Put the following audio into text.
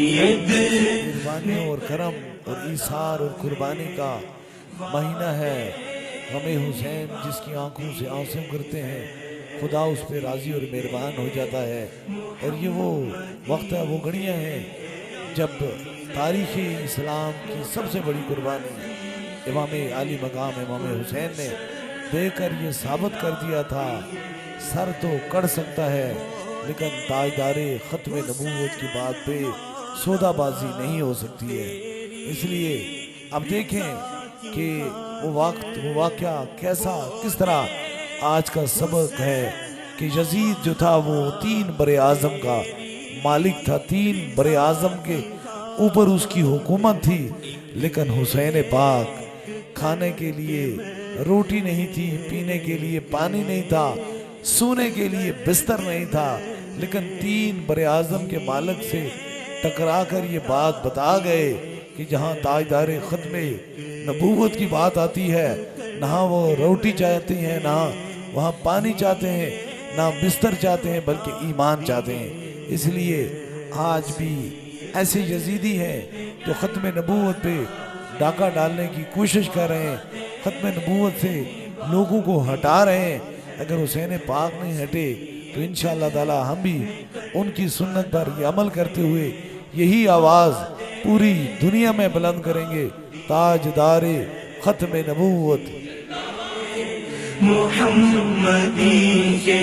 कुर्बानी और करम और ईसार और कुर्बानी का महीना है। गमे हुसैन जिसकी आंखों से आंसू करते हैं, खुदा उस पर राज़ी और मेहरबान हो जाता है। और ये वो वक्त है, वो घड़ियाँ हैं जब तारीख़ इस्लाम की सबसे बड़ी कुर्बानी इमाम आली मकाम इमाम हुसैन ने देकर ये साबित कर दिया था, सर तो कट सकता है लेकिन ताजदारे ख़त्म नबूवत की बात पे सौदाबाजी नहीं हो सकती है। इसलिए अब देखें कि वो वक्त वो वाक़या कैसा किस तरह आज का सबक है कि यजीद जो था वो 3 बरे आज़म का मालिक था, 3 बरे आज़म के ऊपर उसकी हुकूमत थी, लेकिन हुसैन पाक खाने के लिए रोटी नहीं थी, पीने के लिए पानी नहीं था, सोने के लिए बिस्तर नहीं था, लेकिन 3 बरे आज़म के मालिक से टकरा कर ये बात बता गए कि जहाँ ताजदारे ख़त्मे नबूवत की बात आती है, ना वो रोटी चाहते हैं, ना वहाँ पानी चाहते हैं, ना बिस्तर चाहते हैं, बल्कि ईमान चाहते हैं। इसलिए आज भी ऐसे यजीदी हैं जो ख़त्म नबूवत पे डाका डालने की कोशिश कर रहे हैं, ख़त्म नबूवत से लोगों को हटा रहे हैं। अगर हुसैन पाक नहीं हटे तो इंशाअल्लाह ताला हम भी उनकी सुन्नत पर ये अमल करते हुए यही आवाज़ पूरी दुनिया में बुलंद करेंगे, ताजदारे ख़त्म नबूवत मुहम्मदी के